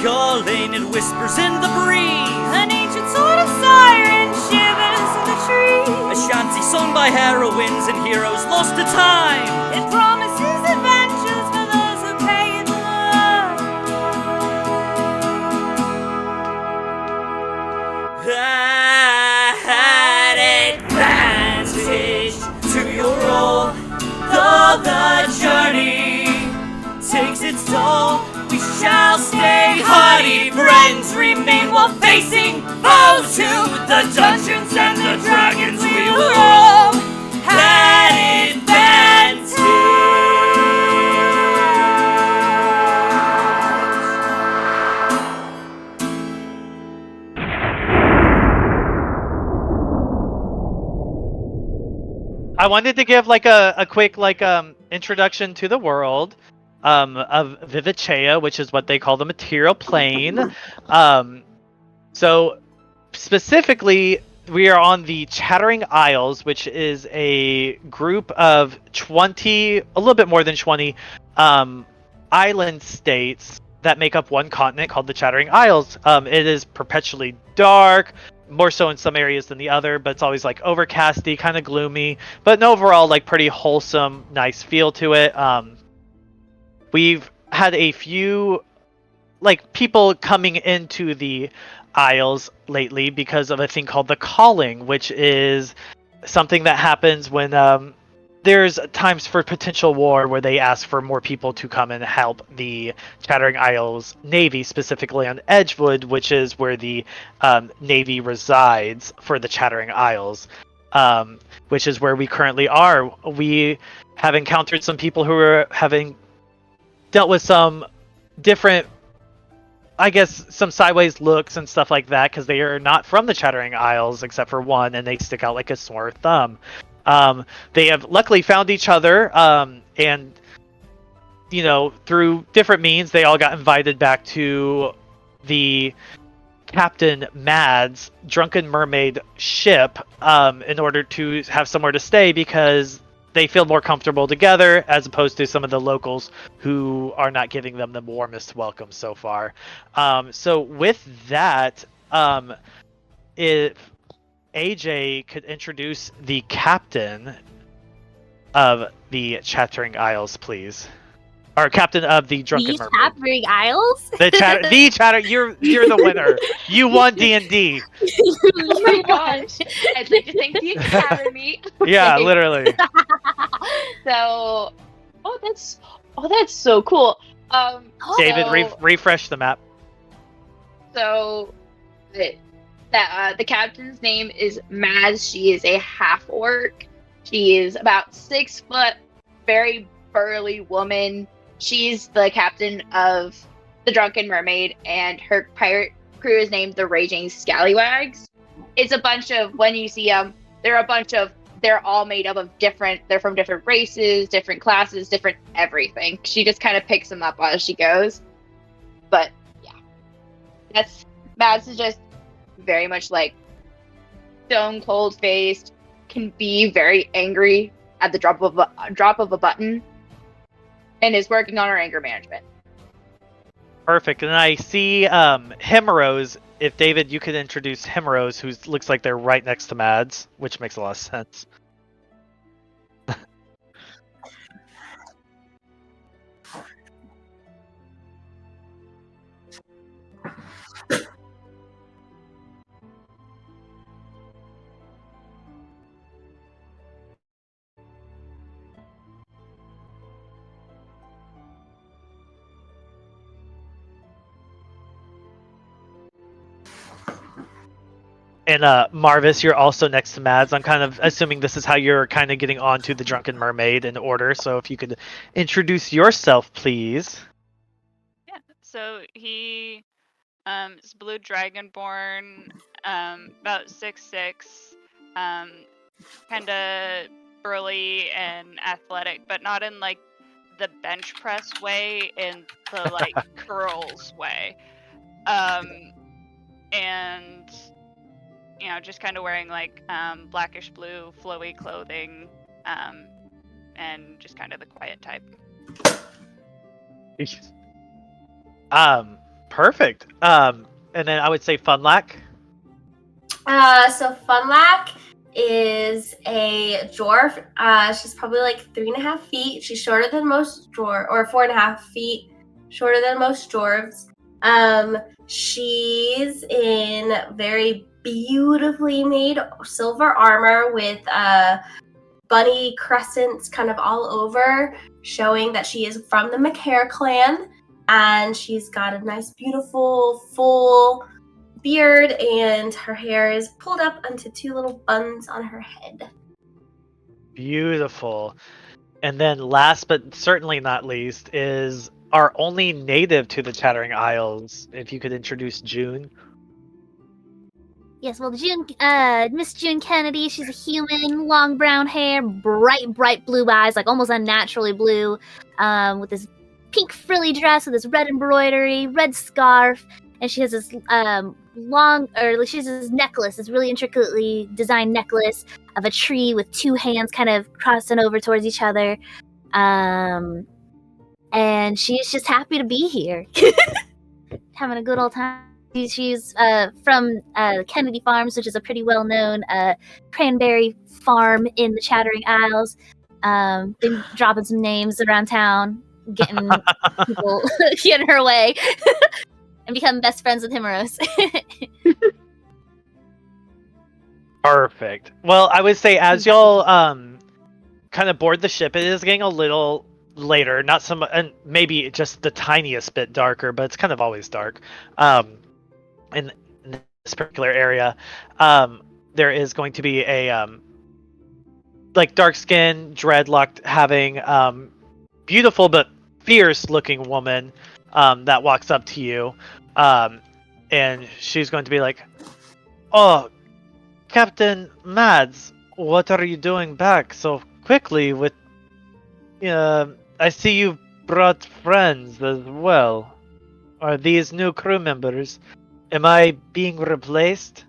calling, it whispers in the breeze. An ancient sort of siren shivers in the trees. A shanty sung by heroines and heroes lost to time. It promises adventures for those who pay it love. At advantage to your role, though the journey takes its toll, we shall stay hardy, friends remain while facing foes. To the dungeons and the dragons we will roam at advantage. I wanted to give like a quick introduction to the world of Vivacea, which is what they call the material plane. So specifically, we are on the Chattering Isles, which is a group of 20, a little bit more than 20, island states that make up one continent called the Chattering Isles. It is perpetually dark, more so in some areas than the other, but it's always like overcasty, kind of gloomy, but an overall like pretty wholesome, nice feel to it. We've had a few like people coming into the Isles lately because of a thing called the Calling, which is something that happens when there's times for potential war where they ask for more people to come and help the Chattering Isles Navy, specifically on Edgewood, which is where the Navy resides for the Chattering Isles, which is where we currently are. We have encountered some people who are having dealt with some different, I guess, some sideways looks and stuff like that, because they are not from the Chattering Isles except for one, and they stick out like a sore thumb. They have luckily found each other, and you know, through different means, they all got invited back to the Captain Mad's Drunken Mermaid ship in order to have somewhere to stay, because they feel more comfortable together as opposed to some of the locals who are not giving them the warmest welcome so far. So with that, if AJ could introduce the captain of the Chattering Isles, please. Or captain of the Drunken Mermaid. Chattering Isles? The chatter. You're the winner. You won D&D. Oh my gosh! I'd like to thank the Academy. Yeah, literally. So, that's so cool. David, refresh the map. So, the captain's name is Maz. She is a half-orc. She is about 6 foot, very burly woman. She's the captain of the Drunken Mermaid, and her pirate crew is named the Raging Scallywags. It's a bunch of, when you see them, they're all made up of they're from different races, different classes, different everything. She just kind of picks them up as she goes. But, yeah. Mads is just very much like stone cold faced, can be very angry at the drop of a button, and is working on her anger management. Perfect. And I see Himeros. If David, you could introduce Himeros, who looks like they're right next to Mads, which makes a lot of sense. And Marvas, you're also next to Mads. I'm kind of assuming this is how you're kind of getting onto the Drunken Mermaid in order. So if you could introduce yourself, please. Yeah. So he is blue Dragonborn, about 6'6", kind of burly and athletic, but not in like the bench press way, in the like curls way. And you know, just kind of wearing like blackish blue flowy clothing, and just kind of the quiet type. Perfect. And then I would say Funlack. So Funlack is a dwarf. She's probably like 3.5 feet. She's shorter than most dwarf, or 4.5 feet shorter than most dwarves. She's in very beautifully made silver armor with bunny crescents kind of all over, showing that she is from the McCare clan. And she's got a nice, beautiful, full beard, and her hair is pulled up into 2 little buns on her head. Beautiful. And then last but certainly not least is our only native to the Chattering Isles. If you could introduce June. Yes, well, Miss June Kennedy, she's a human, long brown hair, bright blue eyes, like almost unnaturally blue, with this pink frilly dress with this red embroidery, red scarf, and she has this she has this necklace, this really intricately designed necklace of a tree with 2 hands kind of crossing over towards each other, and she's just happy to be here, having a good old time. She's from Kennedy Farms, which is a pretty well-known cranberry farm in the Chattering Isles. Been dropping some names around town, getting people getting her way, and becoming best friends with Himeros. Perfect. Well, I would say as y'all kind of board the ship, it is getting a little later, not some, and maybe just the tiniest bit darker, but it's kind of always dark. In this particular area, there is going to be a like dark skin, dreadlocked, having beautiful but fierce looking woman that walks up to you, and she's going to be like, "Oh, Captain Mads, what are you doing back so quickly? With I see you brought friends as well. Are these new crew members? Am I being replaced?"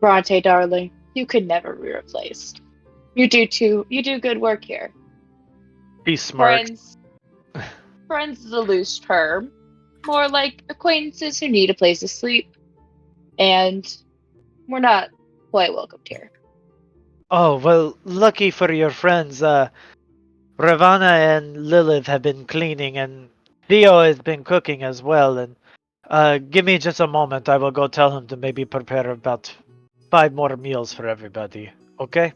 Bronte, darling, you could never be replaced. You do good work here. He smirks. Friends is a loose term. More like acquaintances who need a place to sleep. And we're not quite welcomed here. Oh, well, lucky for your friends. Ravana and Lilith have been cleaning, and Theo has been cooking as well, and give me just a moment. I will go tell him to maybe prepare about 5 more meals for everybody. Okay?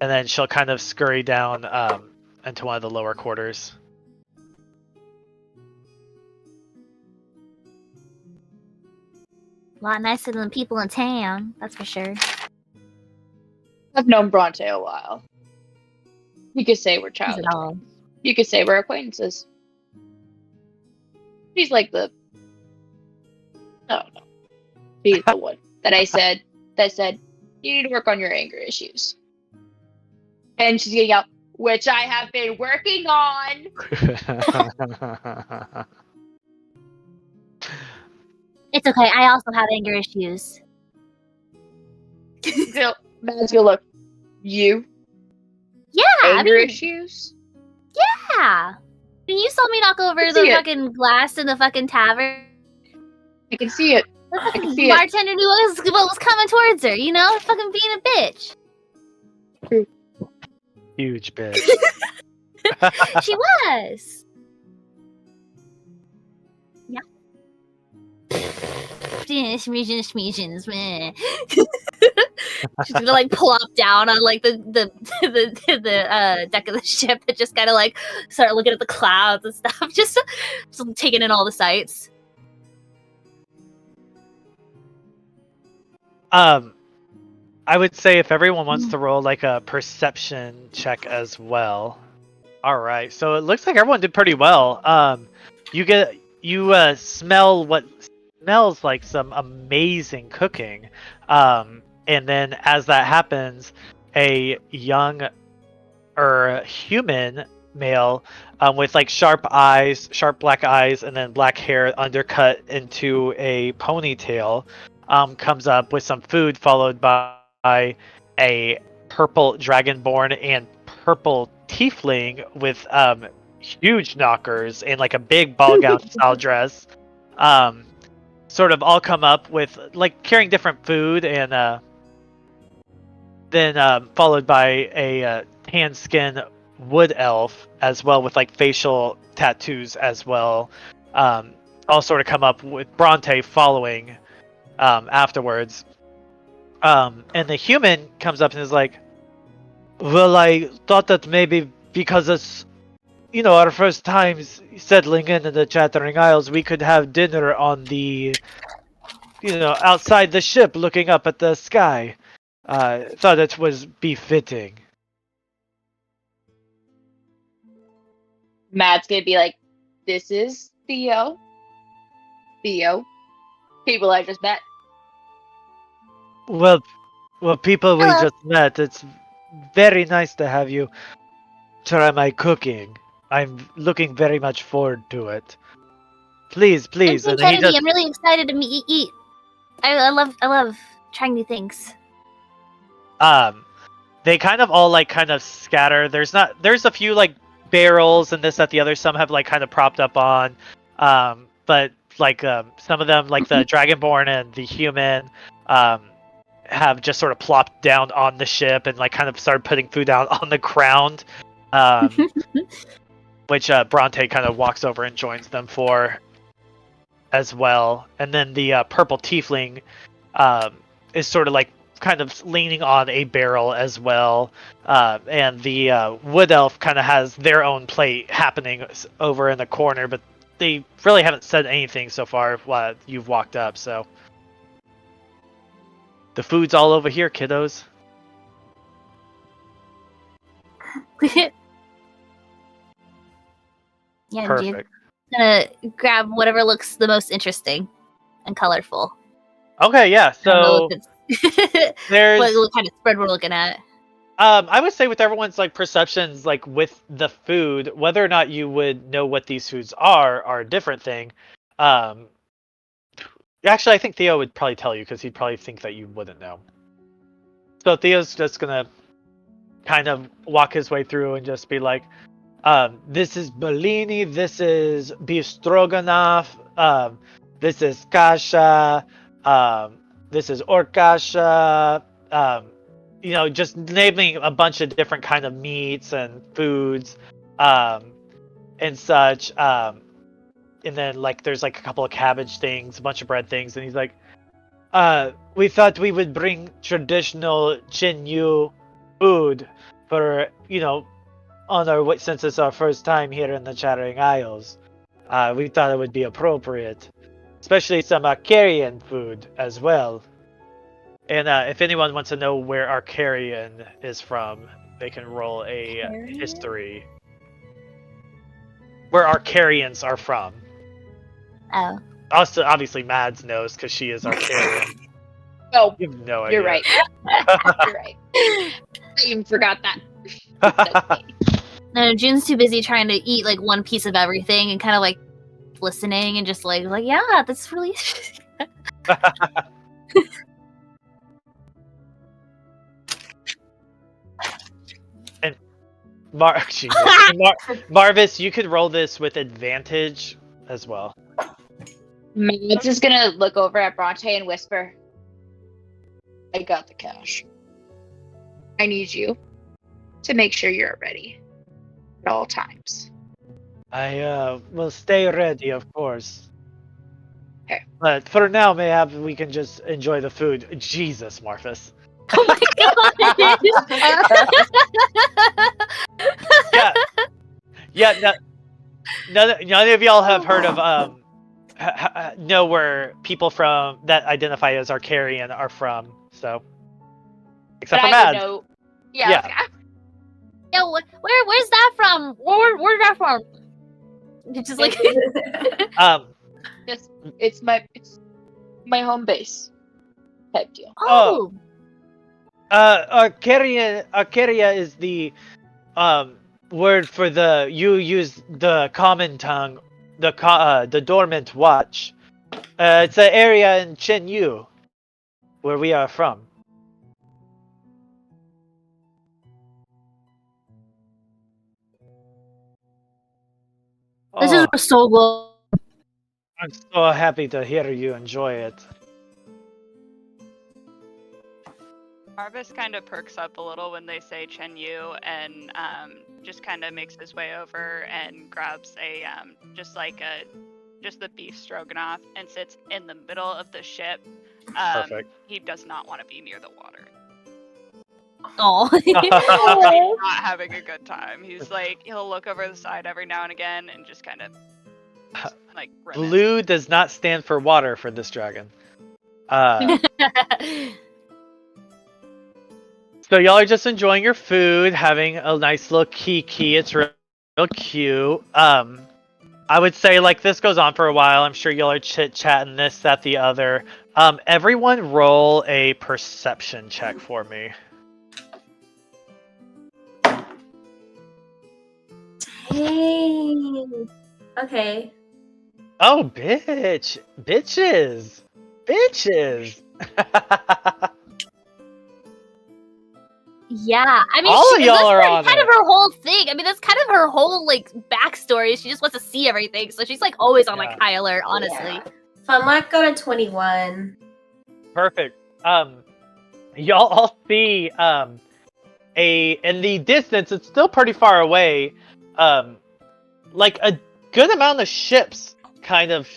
And then she'll kind of scurry down into one of the lower quarters. A lot nicer than people in town, that's for sure. I've known Bronte a while. You could say we're childhood friends. You could say we're acquaintances. She's like the... I don't know. She's the one that said, you need to work on your anger issues. And she's getting out, which I have been working on. It's okay, I also have anger issues. Matt's gonna look. You? Yeah, Anger issues? Yeah. You saw me knock over the fucking glass in the fucking tavern. I can see it. I can see it. Bartender knew what was coming towards her, you know? Fucking being a bitch. Huge bitch. She was. Yeah. Schmeezins, man. She's gonna like plop down on like the deck of the ship and just kind of like start looking at the clouds and stuff, just taking in all the sights. I would say if everyone wants to roll like a perception check as well. All right, so it looks like everyone did pretty well. You smell what smells like some amazing cooking. And then as that happens, a young or human male with like sharp black eyes, and then black hair undercut into a ponytail comes up with some food, followed by a purple dragonborn and purple tiefling with huge knockers in like a big ball gown style dress, sort of all come up with like carrying different food, and then followed by a tan skin wood elf as well with like facial tattoos as well. All sort of come up with Bronte following afterwards. And the human comes up and is like, well, I thought that maybe because it's, our first times settling in the Chattering Isles, we could have dinner on the, outside the ship looking up at the sky. Thought it was befitting. Matt's gonna be like, this is Theo. Theo. People I just met. Well, people we Hello. just met, it's very nice to have you try my cooking. I'm looking very much forward to it. Please. Thanks, And he Kennedy. just, I'm really excited to eat. I love trying new things. they kind of all like kind of scatter. There's a few like barrels and this, that, the other. Some have like kind of propped up on, but like some of them, like the Dragonborn and the human, have just sort of plopped down on the ship and like kind of started putting food down on the ground, which Bronte kind of walks over and joins them for as well. And then the purple tiefling is sort of like kind of leaning on a barrel as well, and the wood elf kind of has their own plate happening over in the corner, but they really haven't said anything so far while you've walked up. So the food's all over here, kiddos. Yeah, Perfect. gonna grab whatever looks the most interesting and colorful. Okay, yeah. I don't know So if it's there's what kind of spread we're looking at. I would say with everyone's like perceptions, like with the food, whether or not you would know what these foods are a different thing. Actually, I think Theo would probably tell you because he'd probably think that you wouldn't know. So Theo's just gonna kind of walk his way through and just be like, this is Bellini, this is beef stroganoff, this is kasha, this is orkasha, just naming a bunch of different kind of meats and foods, and such. And then like there's like a couple of cabbage things, a bunch of bread things, and he's like, we thought we would bring traditional Chinyu food for, on our, since it's our first time here in the Chattering Isles. We thought it would be appropriate, especially some Arcarian food as well. And if anyone wants to know where Arcarian is from, they can roll a history. Where Arcarians are from. Oh. Also, obviously, Mads knows because she is Arcarian. Oh, You have no idea. you're right. You're right. I even forgot that. That's me. No, June's too busy trying to eat like one piece of everything and kind of like listening and just like yeah, that's really interesting. And Marvis, you could roll this with advantage as well. Matt's just gonna look over at Bronte and whisper, I got the cash. I need you to make sure you're ready at all times. I will stay ready, of course. Okay. But for now, maybe we can just enjoy the food. Jesus, Marvis. Oh my god! Yeah. None of y'all have heard of know where people from that identify as Arcarian are from. So, except for But I would Mad. know. Yeah. Yeah. Yeah, where's that from? Where's that from? It's just like It's my home base type deal. oh. Arcaria is the word for you use the common tongue, the dormant watch. It's an area in Chenyu where we are from. This is Oh, so good. I'm so happy to hear you enjoy it. Marvas kind of perks up a little when they say Chen Yu, and just kind of makes his way over and grabs a just the beef stroganoff and sits in the middle of the ship. Perfect. He does not want to be near the water. Oh. He's not having a good time. He's like, he'll look over the side every now and again and just kind of like grimace. Blue does not stand for water for this dragon. So y'all are just enjoying your food, having a nice little kiki. It's real cute. I would say like this goes on for a while. I'm sure y'all are chit-chatting this, that, the other. Everyone roll a perception check for me. Dang. Okay. Oh, bitch. Bitches. Yeah, I mean, All of y'all that's are like on kind it. of her whole thing. I mean, that's kind of her whole like backstory. She just wants to see everything, so she's like always on like high alert. Honestly, Yeah. Fun luck go to 21. Perfect. Y'all all see in the distance, it's still pretty far away, like a good amount of ships kind of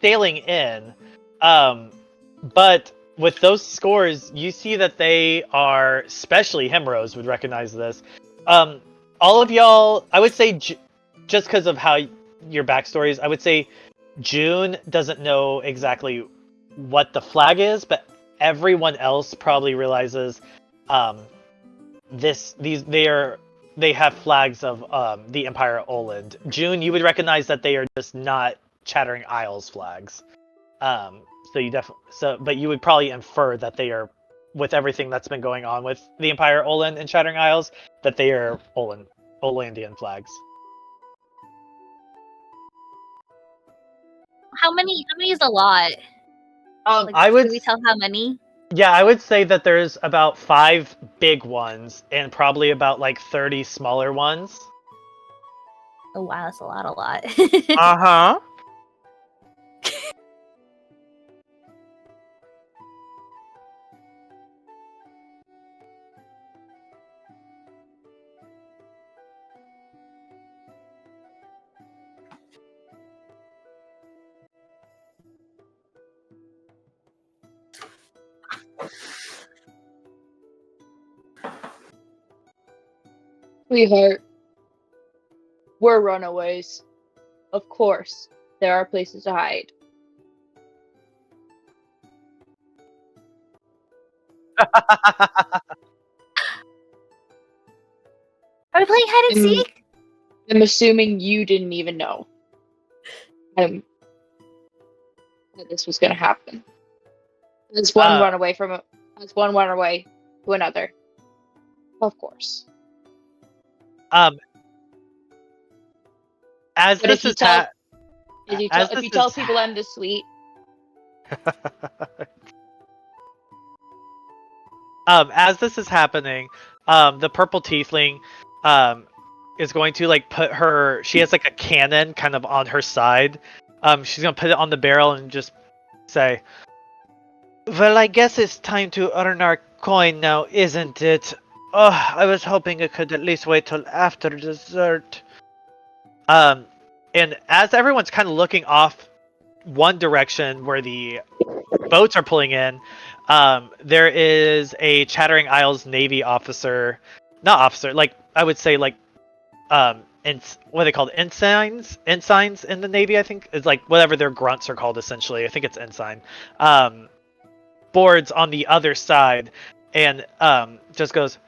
sailing in. But with those scores, you see that they are, especially Himeros would recognize this. All of y'all, I would say, just because of how your backstories, I would say June doesn't know exactly what the flag is, but everyone else probably realizes they have flags of the Empire Oland. June, you would recognize that they are just not Chattering Isles flags. But you would probably infer that they are, with everything that's been going on with the Empire Oland and Chattering Isles, that they are Olandian flags. how many is a lot? Like, I would. Can we tell how many? Yeah, I would say that there's about 5 big ones and probably about like 30 smaller ones. Oh wow, that's a lot. Uh-huh. Sweetheart, we're runaways. Of course, there are places to hide. Are we playing hide and seek? I'm assuming you didn't even know that this was gonna happen. As one run away to another. Of course. As But this if you is tell as if this you tell is- people I'm this sweet, as this is happening, the purple tiefling is going to like put her. She has like a cannon kind of on her side. She's gonna put it on the barrel and just say, "Well, I guess it's time to earn our coin now, isn't it? Oh, I was hoping it could at least wait till after dessert." And as everyone's kind of looking off one direction where the boats are pulling in, there is a Chattering Isles Navy officer, not officer, like I would say like what are they called, ensigns in the Navy, I think. It's like whatever their grunts are called, essentially. I think it's ensign. Boards on the other side, and just goes,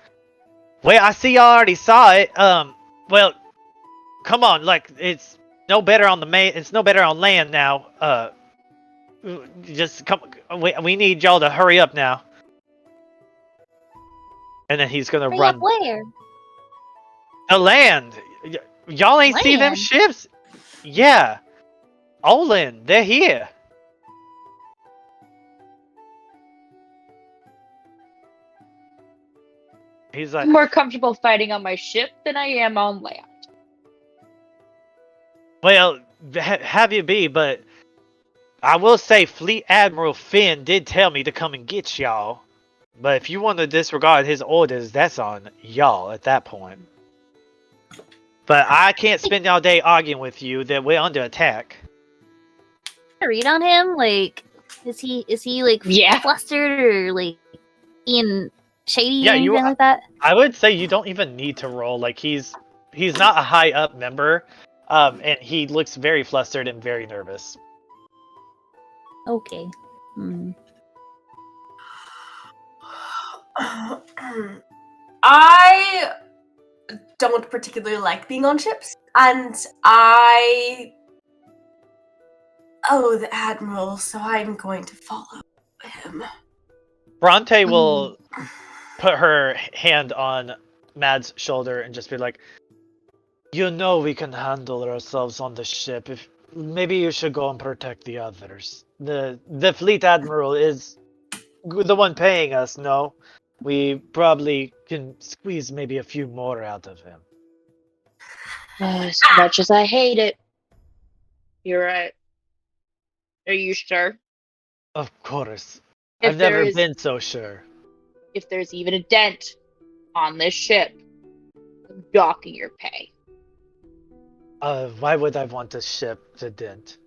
"Well, I see y'all already saw it. Well, come on, like it's no better on it's no better on land now. Just come. We need y'all to hurry up now." And then he's gonna Hurry run up where? the land. Y'all ain't see them Land? ships? Yeah, Olin, they're here. He's like, I'm more comfortable fighting on my ship than I am on land. Well, have you be, but I will say Fleet Admiral Finn did tell me to come and get y'all. But if you want to disregard his orders, that's on y'all at that point. But I can't spend all day arguing with you that we're under attack. I read on him, like, is he like Yeah. flustered or like being shady Yeah, or anything like that? I would say you don't even need to roll. Like he's not a high up member, and he looks very flustered and very nervous. Okay. Hmm. I don't particularly like being on ships, and the Admiral, so I'm going to follow him. Bronte will put her hand on Mad's shoulder and just be like, "You know we can handle ourselves on the ship. If maybe you should go and protect the others. The fleet admiral is the one paying us. No, we probably can squeeze maybe a few more out of him." As much as I hate it. You're right. Are you sure? Of course, If I've never there is- been so sure. If there's even a dent on this ship, I'm docking your pay. Why would I want to ship the dent?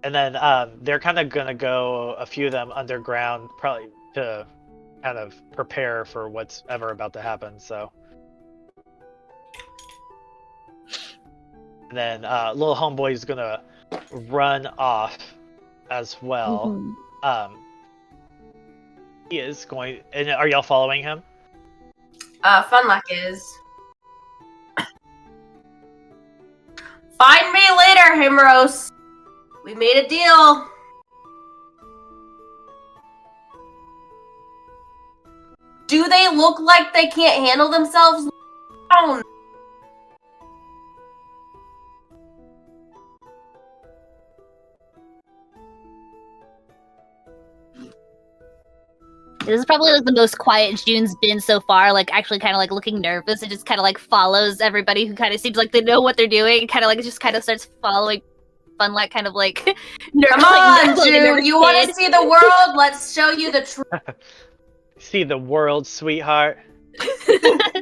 And then they're kind of gonna go, a few of them, underground, probably to kind of prepare for what's ever about to happen. So, and then little homeboy is gonna run off as well. Mhm. He is going. And are y'all following him? Funlock is. Find me later, Himeros. We made a deal. Do they look like they can't handle themselves? Oh, This is probably like the most quiet June's been so far, like actually kind of like looking nervous and just kind of like follows everybody who kind of seems like they know what they're doing, kind of like just kind of starts following Funlight, kind of like come on, June. You want to see the world? Let's show you the truth. See the world, sweetheart.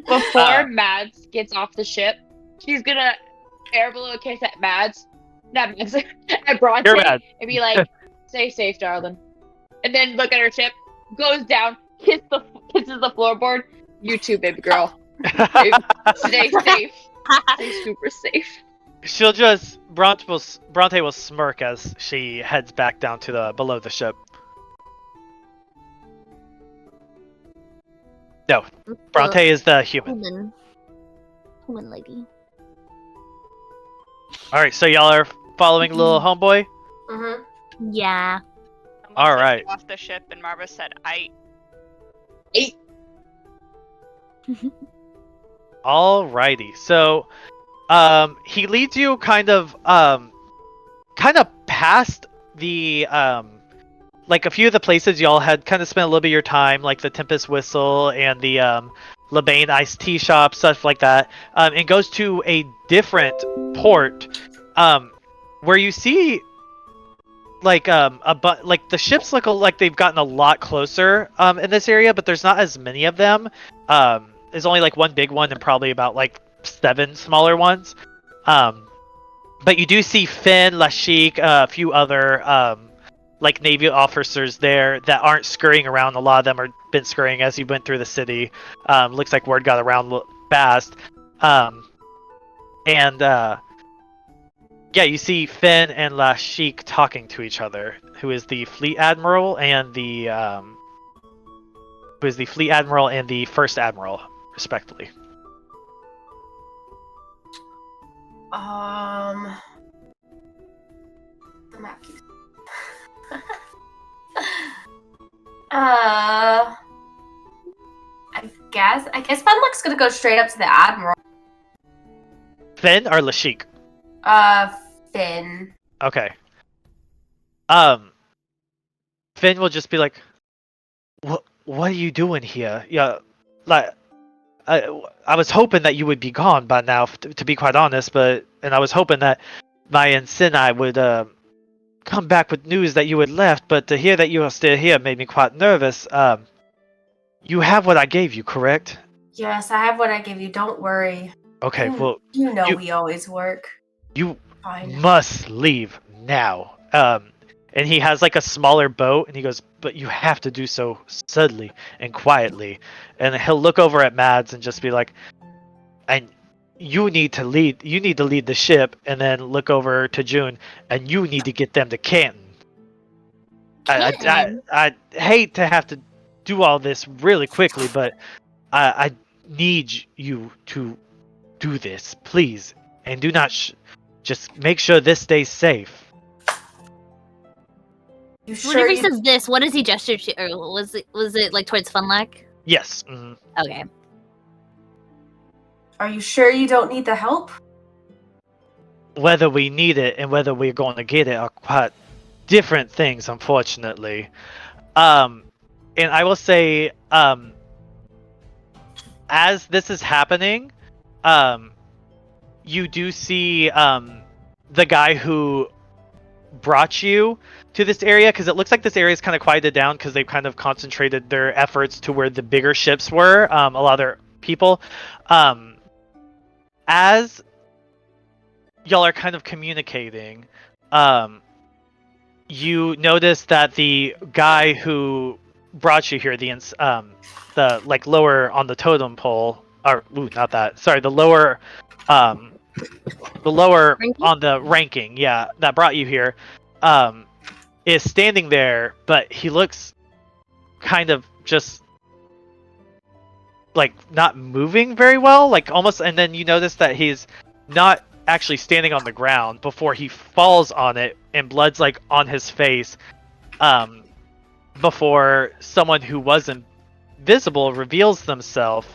Before Mads gets off the ship, she's gonna air below kiss at Mads. Not Mads, at Bronte. You're mad. And be like, stay safe, darling. And then look at her ship, goes down, kisses the floorboard. You too, baby girl. Stay safe. Stay super safe. She'll just Bronte will smirk as she heads back down to the below the ship. No, Bronte is the human. Human lady. All right, so y'all are following little homeboy. Mm-hmm. Yeah. All Someone said right. Off the ship, and Marva said, "I." Alrighty, so he leads you kind of past the like a few of the places y'all had kind of spent a little bit of your time, like the Tempest Whistle and the Labane iced tea shop, stuff like that, and goes to a different port where you see like like the ships look like they've gotten a lot closer in this area, but there's not as many of them. There's only like one big one and probably about like 7 smaller ones. But you do see Finn, Lashik, a few other like Navy officers there that aren't scurrying around. A lot of them are been scurrying as you went through the city. Looks like word got around fast. Yeah, you see Finn and Lashik talking to each other, who is the fleet admiral and the first admiral, respectively. The map keeps. I guess Funlock's gonna go straight up to the admiral. Finn or Lashik? Finn. Okay. Finn will just be like, "What are you doing here? Yeah, like, I was hoping that you would be gone by now, to be quite honest. And I was hoping that Maya and Sinai would come back with news that you had left. But to hear that you are still here made me quite nervous. You have what I gave you, correct? Yes, I have what I gave you. Don't worry. Okay. Well, You know we always work. you Fine. must leave now. And he has like a smaller boat, and he goes, but you have to do so subtly and quietly. And he'll look over at Mads and just be like, and you need to lead the ship, and then look over to June, and you need to get them to Canton. I hate to have to do all this really quickly, but I need you to do this, please. And do not just make sure this stays safe. You Whenever he you- says this, what does he gesture to? Or was it like towards Funlack? Yes. Mhm. Okay. Are you sure you don't need the help? Whether we need it and whether we're going to get it are quite different things, unfortunately. And I will say, as this is happening, you do see the guy who brought you to this area, because it looks like this area is kind of quieted down because they've kind of concentrated their efforts to where the bigger ships were. A lot of their people. As y'all are kind of communicating, you notice that the guy who brought you here, the like lower on the totem pole, or not that. Sorry, the lower ranking? On the ranking, yeah, that brought you here, is standing there, but he looks kind of just like not moving very well, like almost. And then you notice that he's not actually standing on the ground before he falls on it, and blood's like on his face, before someone who wasn't visible reveals themselves.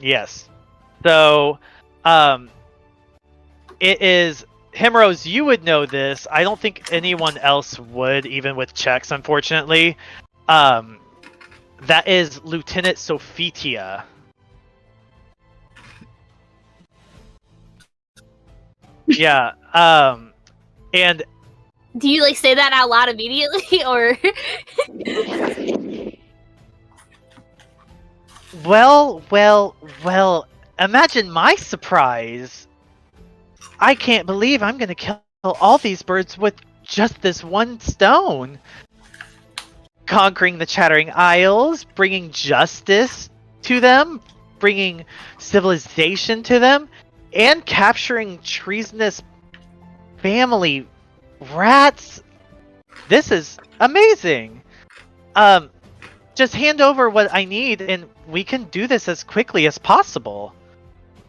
Yes. So, it is Himeros. You would know this. I don't think anyone else would, even with checks, unfortunately. That is Lieutenant Sophitia. Yeah. And Do you like say that out loud immediately, or? Well, imagine my surprise. I can't believe I'm gonna kill all these birds with just this one stone. Conquering the Chattering Isles, bringing justice to them, bringing civilization to them, and capturing treasonous family rats. This is amazing. Just hand over what I need, and we can do this as quickly as possible.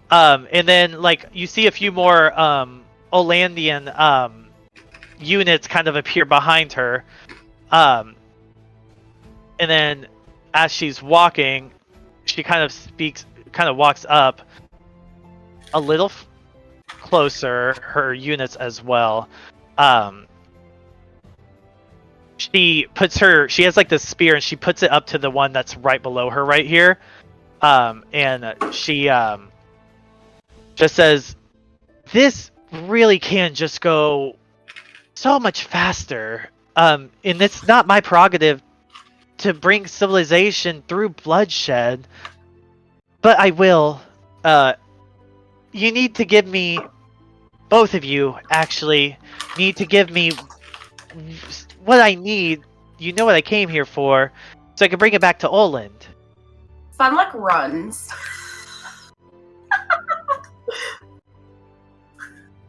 And then, like, you see a few more Olandian units kind of appear behind her. And then, as she's walking, she kind of walks up a little closer, her units as well. She has like this spear, and she puts it up to the one that's right below her right here. And she just says, this really can just go so much faster. And it's not my prerogative to bring civilization through bloodshed, but I will. You need to give me, both of you actually need to give me what I need. You know what I came here for, so I can bring it back to Oland. Funluck runs.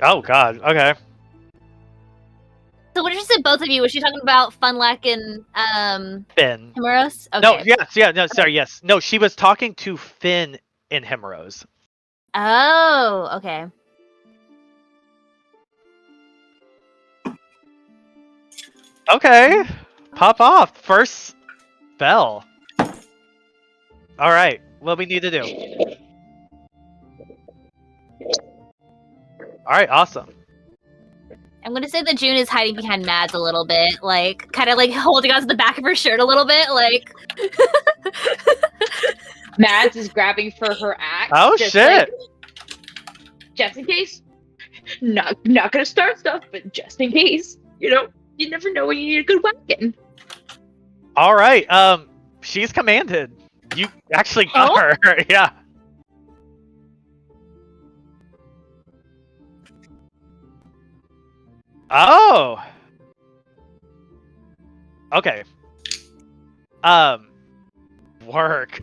Oh God. Okay. So what did you say, both of you? Was she talking about Funlack and Finn. Himeros? Okay. No. Yes. Yeah. No. Sorry. Yes. No. She was talking to Finn and Himeros. Oh, okay. Okay. Pop off. First spell. All right. What we need to do. All right. Awesome. I'm gonna say that June is hiding behind Mads a little bit, like kind of like holding onto the back of her shirt a little bit, like. Mads is grabbing for her axe. Oh shit! Just in case. Not gonna start stuff, but just in case. You know, you never know when you need a good weapon. All right. She's commanded. You actually got her. Yeah. Oh. Okay. Work.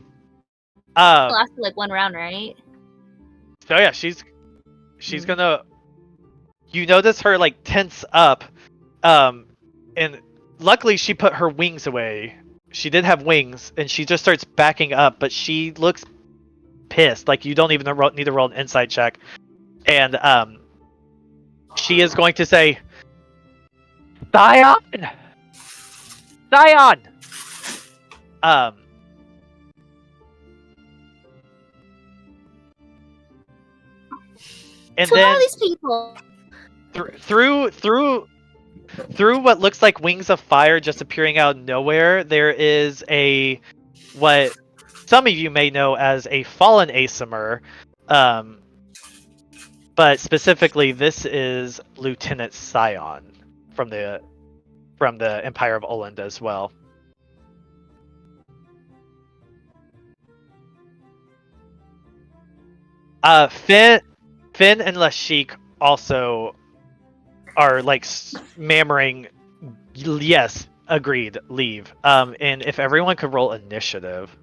Lasted like one round, right? So yeah, she's gonna. You notice her like tense up, and luckily she put her wings away. She did have wings, and she just starts backing up, but she looks pissed. Like you don't even need to roll an insight check, and she is going to say, "Scion, Scion." And So then how are these people? through what looks like wings of fire just appearing out of nowhere, there is what some of you may know as a fallen Aasimar, but specifically this is Lieutenant Scion from the Empire of Oland as well. Finn and Lashik also are like mammering, yes, agreed, leave. And if everyone could roll initiative.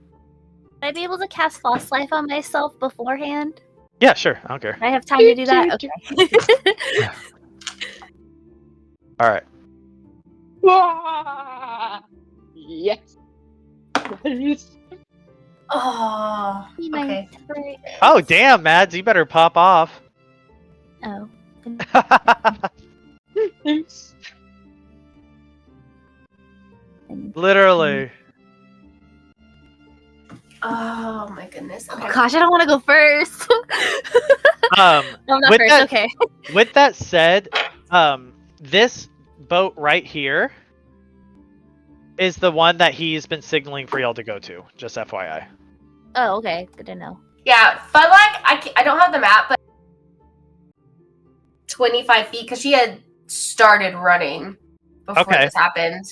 Would I be able to cast Frost Life on myself beforehand? Yeah, sure. I don't care. I have time to do that? Okay. Alright. Yes. Oh, Be my okay. temporary- Oh, damn, Mads, you better pop off. Oh. Literally. Oh my goodness. Oh Okay. gosh, I don't want to go first. No, I'm not With first. that- Okay. With that said, this boat right here is the one that he's been signaling for y'all to go to. Just FYI. Oh, okay. Good to know. Yeah, but like I don't have the map, but 25 feet because she had started running before Okay. this happened.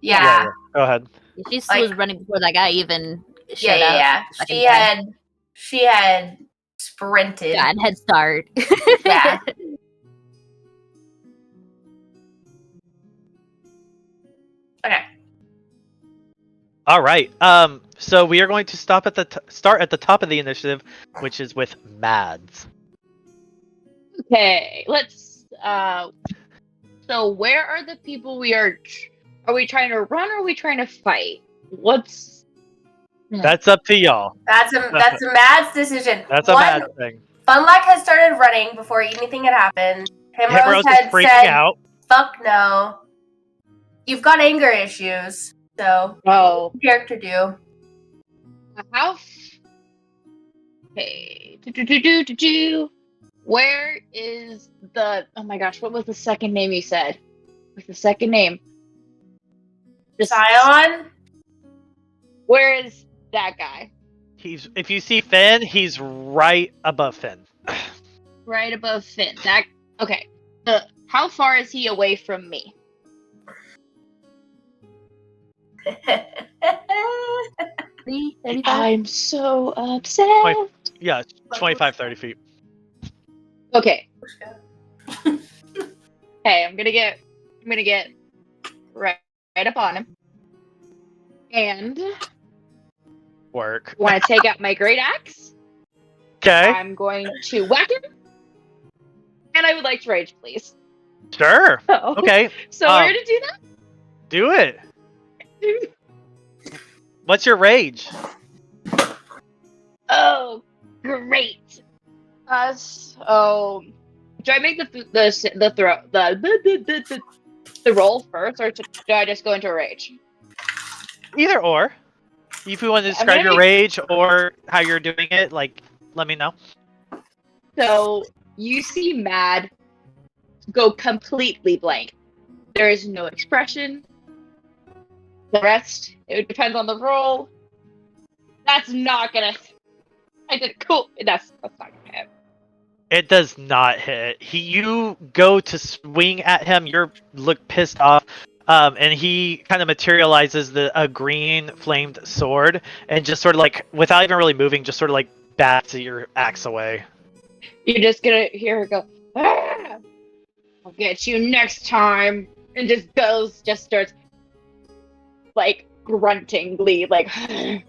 Yeah, Go ahead. She Like- was running before that guy even showed yeah, yeah, up. yeah. She had sprinted. Yeah, and head start. Yeah. Okay. All right. So we are going to start at the top of the initiative, which is with Mads. Okay, let's. So where are the people we are? Are we trying to run or are we trying to fight? What's? That's up to y'all. That's a Mads decision. That's a Mads thing. Funlock has started running before anything had happened. Himeros Himeros is had freaking said, out. "Fuck no." You've got anger issues, so Oh, character do. how? Okay. Do. Where is the? Oh my gosh, what was the second name you said? What's the second name? Scion. Where is that guy? If you see Finn, he's right above Finn. Right above Finn. That okay. How far is he away from me? 35? I'm so upset. Yeah, 25, 30 feet. Okay. Hey, I'm gonna get right up on him. And Work. want to take out my great axe. Okay. I'm going to whack him. And I would like to rage, please. Sure. So, Okay. So we're gonna do that. Do it. What's your rage? Oh, great. So do I make the roll first, or do I just go into a rage? Either or. If you want to I'm describe gonna your make- rage or how you're doing it, like, let me know. So you see Mad go completely blank. There is no expression. The rest, it depends on the roll. That's not gonna. I did cool. That's not gonna hit. It does not hit. You go to swing at him. You look pissed off, and he kind of materializes a green flamed sword, and just sort of like, without even really moving, just sort of like bats your axe away. You're just gonna hear her go, "Ah, I'll get you next time," and just starts like grunting glee, like, and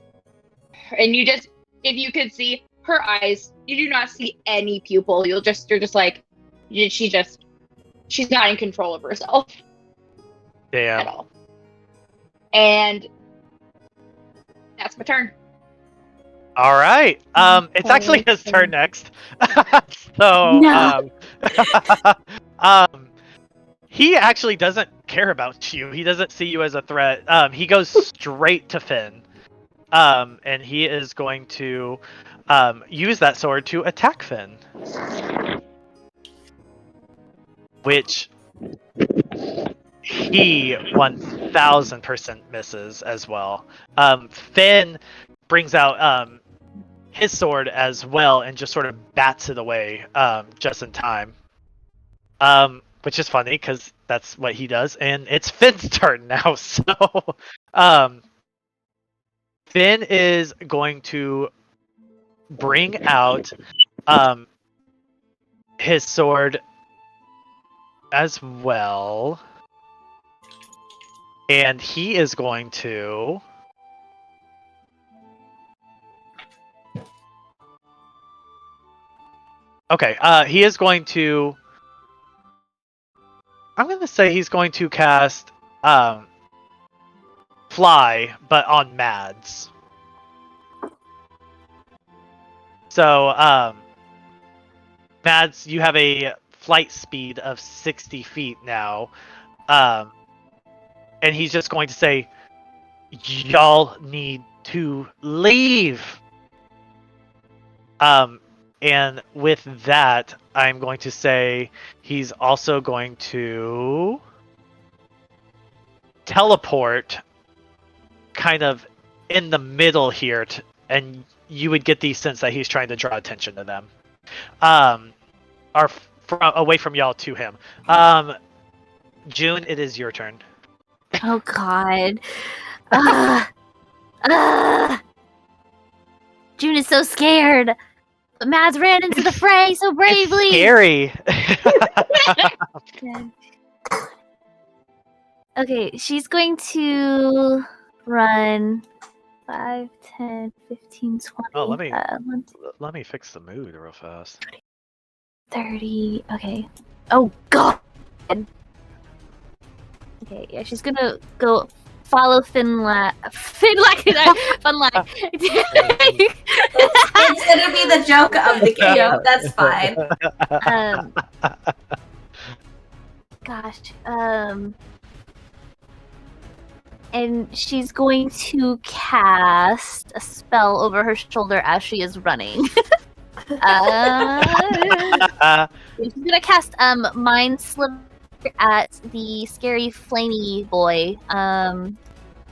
if you could see her eyes, you do not see any pupil. You're just like, she's not in control of herself. Damn. At all. And that's my turn. All right. It's actually his turn next. So, No. he actually doesn't care about you. He doesn't see you as a threat. He goes straight to Finn. And he is going to use that sword to attack Finn. Which he 1000% misses as well. Finn brings out his sword as well and just sort of bats it away just in time. Which is funny because that's what he does. And it's Finn's turn now. So Finn is going to bring out his sword as well. And he is going to... Okay, he is going to... I'm going to say he's going to cast Fly, but on Mads. So, Mads, you have a flight speed of 60 feet now. And he's just going to say, y'all need to leave. And with that, I'm going to say he's also going to teleport kind of in the middle here, and you would get the sense that he's trying to draw attention to them. Away from y'all to him. June, it is your turn. Oh God. June is so scared. But Mads ran into the fray so bravely. It's scary. Okay, she's going to run 5, 10, 15, 20. Oh, let me fix the mood real fast. 30. Okay. Oh God. Okay, yeah, she's gonna go follow Funlack. It's gonna be the joke of the game. That's fine. Gosh. And she's going to cast a spell over her shoulder as she is running. She's gonna cast Mind Sliver at the scary flamey boy,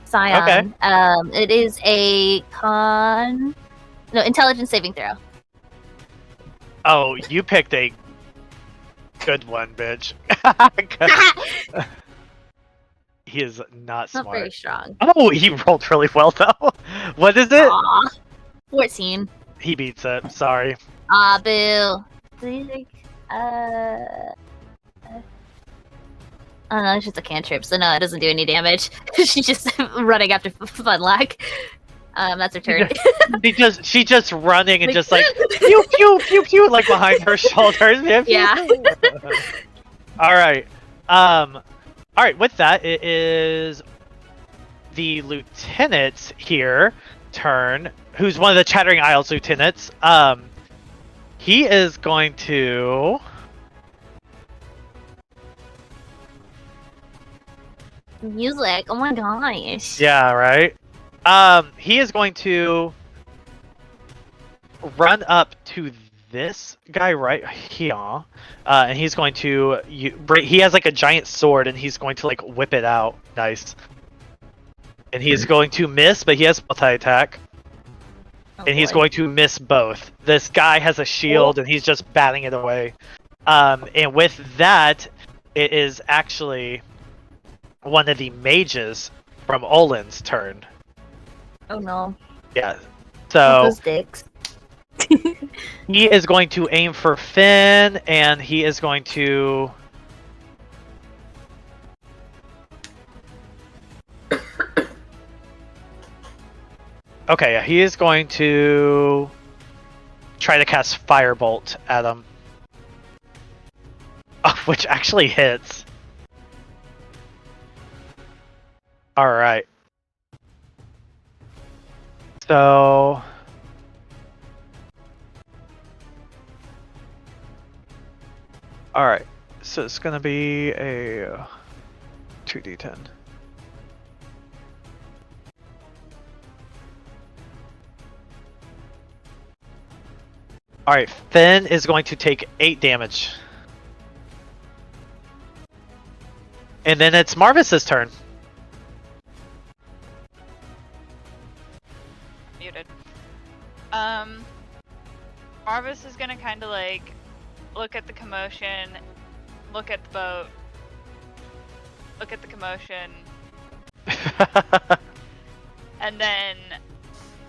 Scion. Okay. It is a intelligence saving throw. Oh, you picked a good one, bitch. He is not smart. Not very strong. Oh, he rolled really well though. What is it? Aw. 14. He beats it. Sorry. Ah, boo. Do you think? Oh no, it's just a cantrip, so no, it doesn't do any damage. She's just running after Funlack. That's her turn. She's just running and just like pew pew pew pew like behind her shoulders. Yeah. All right. All right. With that, it is the lieutenant's here turn. Who's one of the Chattering Isles lieutenants? He is going to. Music. Oh my gosh. Yeah. Right. He is going to run up to this guy right here, and he's going to he has like a giant sword, and he's going to like whip it out. Nice. And he's going to miss, but he has multi-attack. And he's going to miss both. This guy has a shield, and he's just batting it away. And with that, it is actually one of the mages from Olin's turn. Oh no. Yeah. So Those dicks. he is going to aim for Finn, and he is going to... Okay, yeah, he is going to try to cast Firebolt at him. Oh, which actually hits. Alright. So... Alright, so it's gonna be a 2d10. Alright, Finn is going to take 8 damage. And then it's Marvas's turn. Muted. Marvas is gonna kind of like look at the commotion, look at the boat, look at the commotion, and then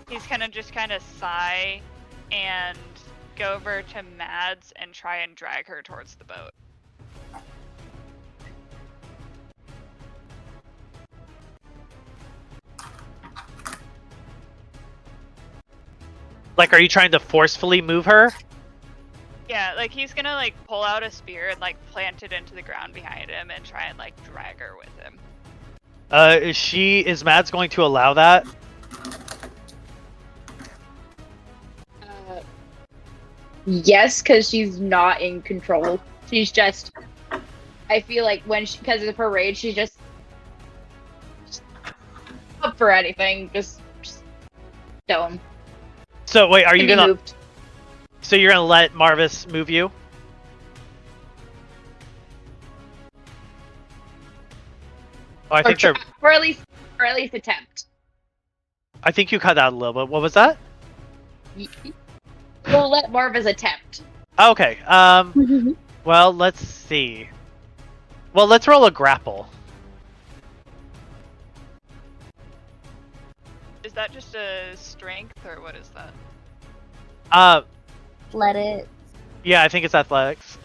he's gonna just kind of sigh and go over to Mads and try and drag her towards the boat. Like, are you trying to forcefully move her? Yeah, like he's gonna like pull out a spear and like plant it into the ground behind him and try and like drag her with him. Is Mads going to allow that? Yes, because she's not in control. She's just. I feel like because of her rage, she's just up for anything. Just stone. So wait, are you gonna? Moved. So you're gonna let Marvas move you? Oh, I think they're. Or at least attempt. I think you cut out a little bit. What was that? We'll let Marvas attempt. Okay. Well, let's see. Well, let's roll a grapple. Is that just a strength or what is that? Let it. Yeah, I think it's athletics.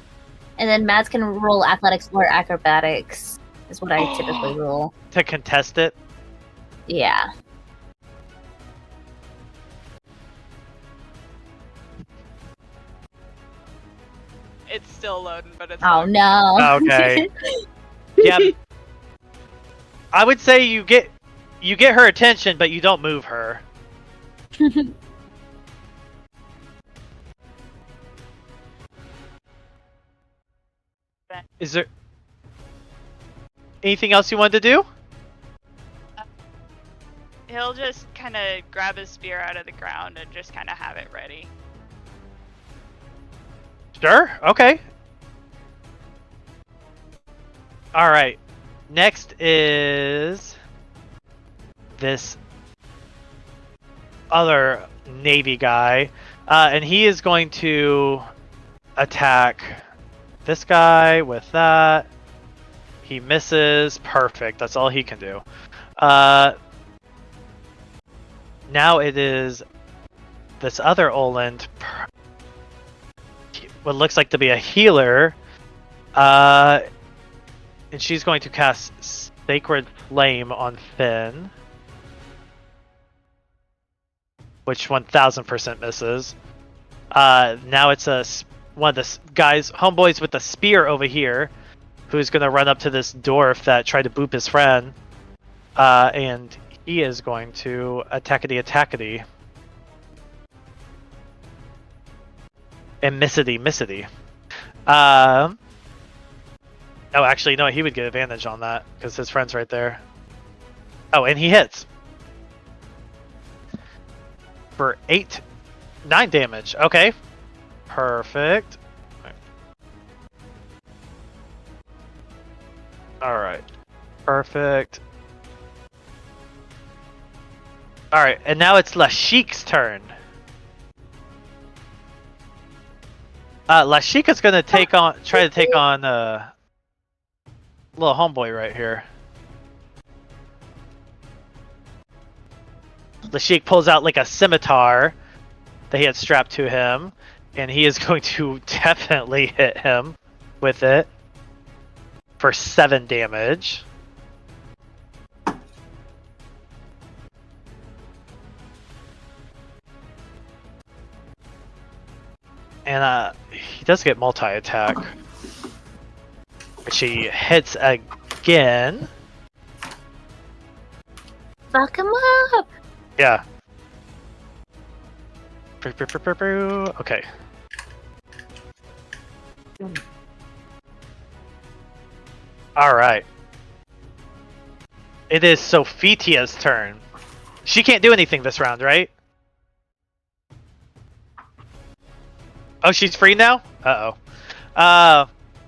And then Mads can roll athletics or acrobatics, is what I typically roll. To contest it. Yeah. It's still loading, but it's. Oh no. Okay. Yeah. I would say you get her attention, but you don't move her. Is there anything else you wanted to do? He'll just kind of grab his spear out of the ground and just kind of have it ready. Sure. Okay. All right. Next is this other Navy guy, and he is going to attack this guy with that. He misses. Perfect. That's all he can do. Now it is this other Oland, what looks like to be a healer, and she's going to cast Sacred Flame on Finn, which 1000% misses. Now it's one of the guys, homeboys with the spear over here, who's going to run up to this dwarf that tried to boop his friend, and he is going to attackity. And missity. Oh, actually, no, he would get advantage on that because his friend's right there. Oh, and he hits for 9 damage. Okay, Perfect. Alright. Perfect. Alright, and now it's Lashik's turn. Lashika's gonna try to take on little homeboy right here. Lashik pulls out like a scimitar that he had strapped to him, and he is going to definitely hit him with it for 7 damage. And he does get multi-attack. She hits again. Fuck him up. Yeah. Okay. Alright. It is Sophitia's turn. She can't do anything this round, right? Oh, she's free now? Uh-oh.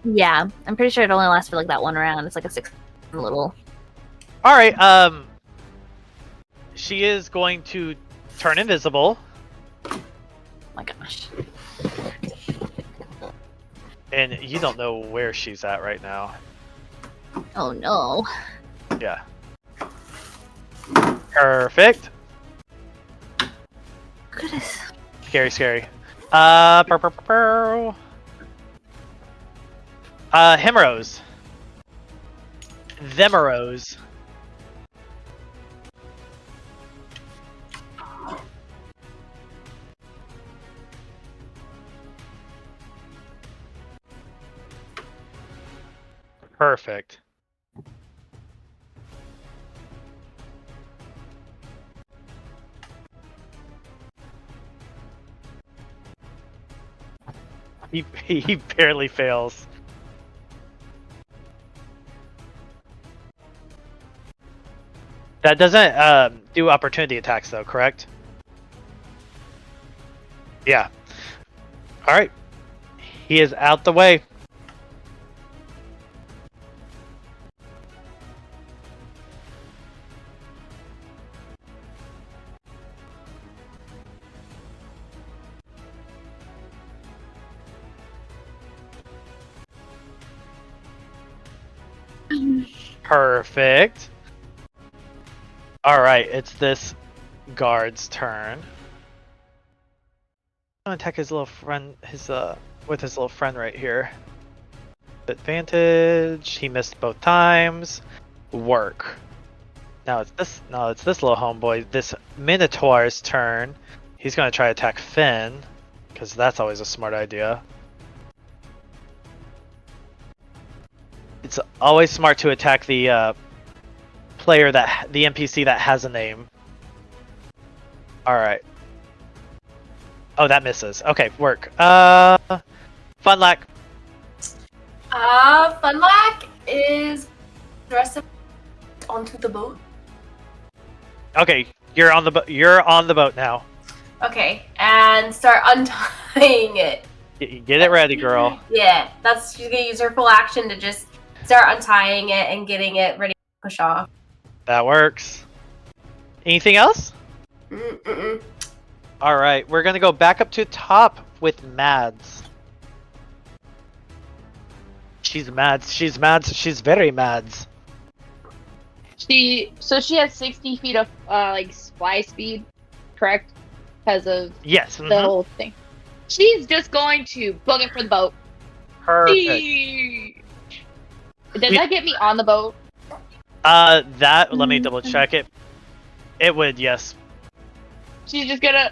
Yeah, I'm pretty sure it only lasts for like that one round. It's like a 6 little. Alright, she is going to turn invisible. Oh my gosh. And you don't know where she's at right now. Oh no. Yeah. Perfect. Goodness. Scary. Himeros. Themeros. Perfect. He barely fails. That doesn't do opportunity attacks though, correct? Yeah. Alright. He is out the way. Perfect. Alright, it's this guard's turn. I'm gonna attack his little friend, with his little friend right here. Advantage. He missed both times. Work. Now it's this little homeboy, this Minotaur's turn. He's gonna try to attack Finn, because that's always a smart idea. It's always smart to attack the the NPC that has a name. Alright. Oh, that misses. Okay, work. Funlack. Funlack is the rest of onto the boat. Okay, you're on the boat now. Okay, and start untying it. Get it ready, girl. Yeah, she's gonna use her full action to just start untying it and getting it ready to push off. That works. Anything else? Mm-mm. Alright, we're gonna go back up to top with Mads. She's Mads. She's very Mads. She has 60 feet of fly speed, correct? Because of yes, the whole thing. She's just going to book it for the boat. Perfect. Does that get me on the boat? Let me double check it. It would, yes. She's just gonna.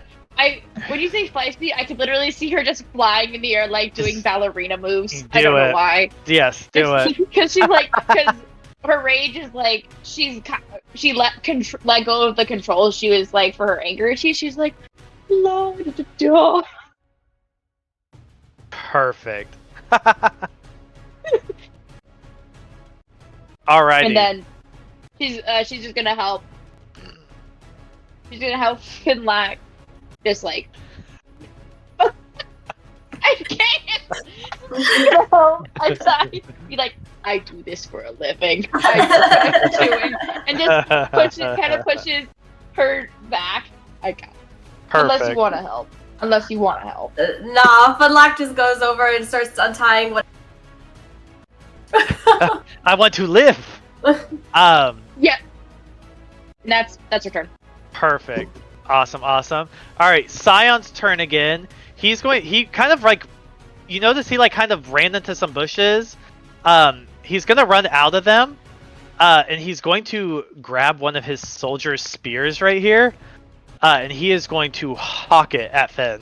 When you say fly speed, I could literally see her just flying in the air, like doing ballerina moves. I don't know why. Yes, do it. Because she's because her rage is like she let go of the controls she was like for her anger issue. She's like, perfect. Alrighty. And then she's just gonna help. She's gonna help Finlack, just like. I Outside, be like, I do this for a living. I know what I'm doing, and just pushes her back. I got it. Perfect. Unless you want to help. Nah, Funlock just goes over and starts untying what. I want to live. Yeah. And that's your turn. Perfect. Awesome. All right, Scion's turn again. He kind of like, you notice he like kind of ran into some bushes. He's gonna run out of them, and he's going to grab one of his soldiers' spears right here, and he is going to hawk it at Finn.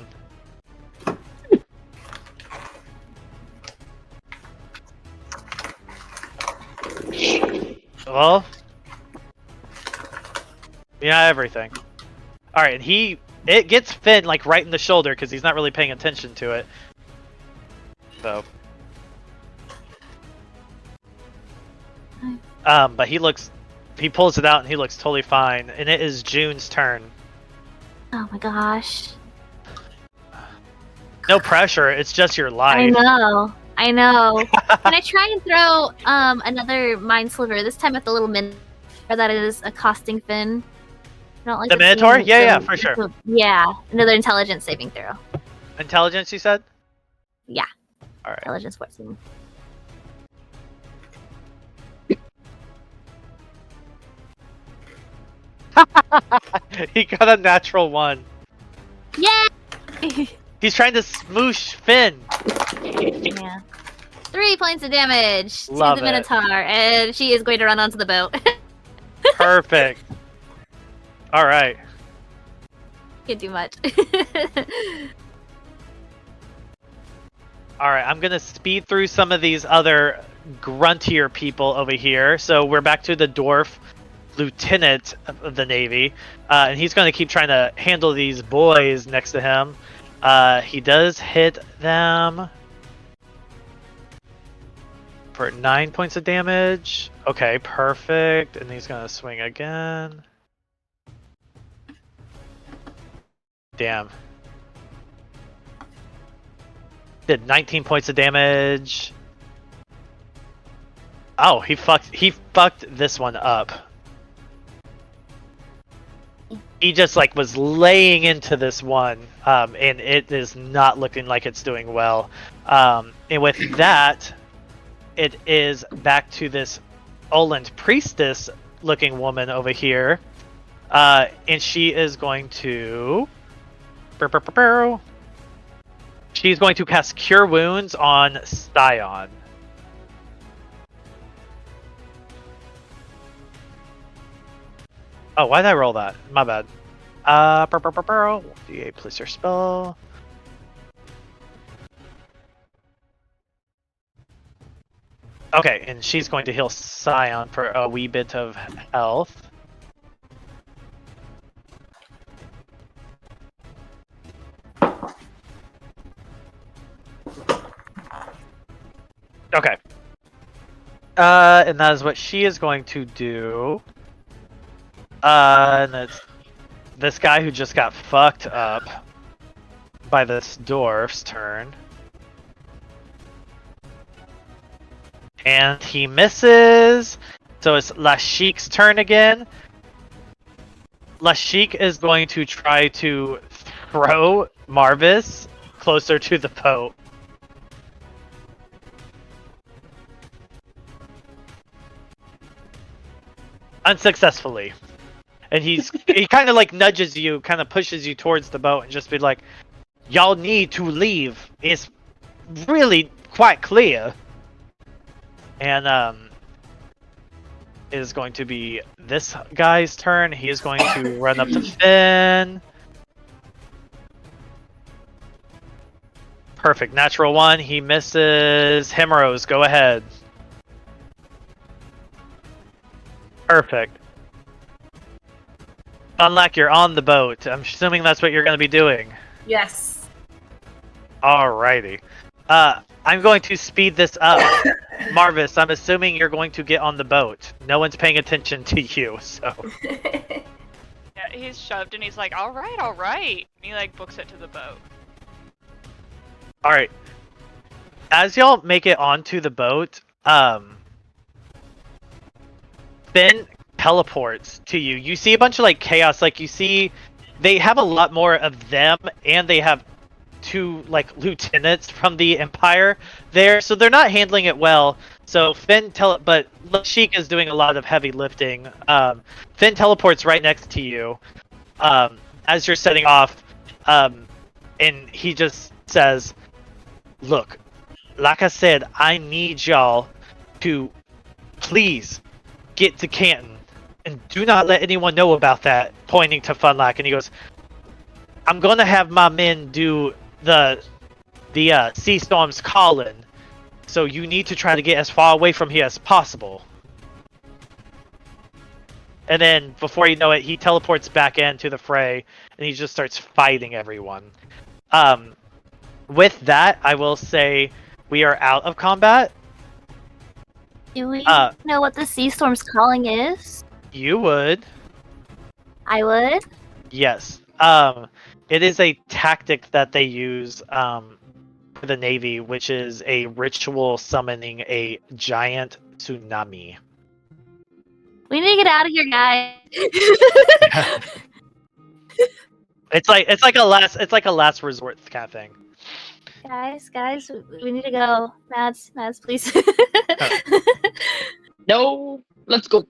Well, yeah, everything. All right, and it gets Finn like right in the shoulder because he's not really paying attention to it. So, but he pulls it out and he looks totally fine. And it is June's turn. Oh my gosh. No pressure. It's just your life. I know. Can I try and throw another mind sliver? This time at the little minotaur that is accosting Finn. I don't like The to see minotaur? him, Yeah, for sure. Yeah, another intelligence saving throw. Intelligence, you said? Yeah. All right. Intelligence 14. He got a natural 1. Yeah. He's trying to smoosh Finn. Yeah. 3 points of damage Love to the it. minotaur, and she is going to run onto the boat. Perfect. All right. Can't do much. All right, I'm going to speed through some of these other gruntier people over here. So we're back to the dwarf lieutenant of the Navy. And he's going to keep trying to handle these boys next to him. He does hit them for 9 points of damage. Okay, perfect. And he's going to swing again. Damn. Did 19 points of damage. Oh, he fucked this one up. He just like was laying into this one, and it is not looking like it's doing well. And with that, it is back to this Oland priestess looking woman over here. And she is going to she's going to cast Cure Wounds on Scion. Oh, why did I roll that? My bad. D8 plus your spell. Okay, and she's going to heal Scion for a wee bit of health. Okay. And that is what she is going to do. And it's this guy who just got fucked up by this dwarf's turn. And he misses. So it's Lashik's turn again. Lashik is going to try to throw Marvas closer to the boat. Unsuccessfully. And he kind of like nudges you, kind of pushes you towards the boat and just be like, y'all need to leave. It's really quite clear. And it is going to be this guy's turn. He is going to run up to Finn. Perfect. Natural 1. He misses. Himeros, go ahead. Perfect. Unlike you're on the boat. I'm assuming that's what you're going to be doing. Yes. Alrighty. I'm going to speed this up. Marvas, I'm assuming you're going to get on the boat. No one's paying attention to you, so. Yeah, he's shoved and he's like, all right. And he like books it to the boat. Alright. as y'all make it onto the boat, Finn teleports to you. You see a bunch of like chaos. Like you see, they have a lot more of them, and they have 2 like lieutenants from the Empire there, so they're not handling it well. So but Sheik is doing a lot of heavy lifting. Finn teleports right next to you as you're setting off, and he just says, "Look, like I said, I need y'all to please get to Canton, and do not let anyone know about that," pointing to Funlack, and he goes, "I'm gonna have my men do the Sea Storm's calling, so you need to try to get as far away from here as possible." And then, before you know it, he teleports back into the fray, and he just starts fighting everyone. With that, I will say we are out of combat. Do we know what the Sea Storm's calling is? You would. I would. Yes. It is a tactic that they use for the Navy, which is a ritual summoning a giant tsunami. We need to get out of here, guys. It's like a last resort kind of thing. Guys, we need to go. Mads, please. No, let's go.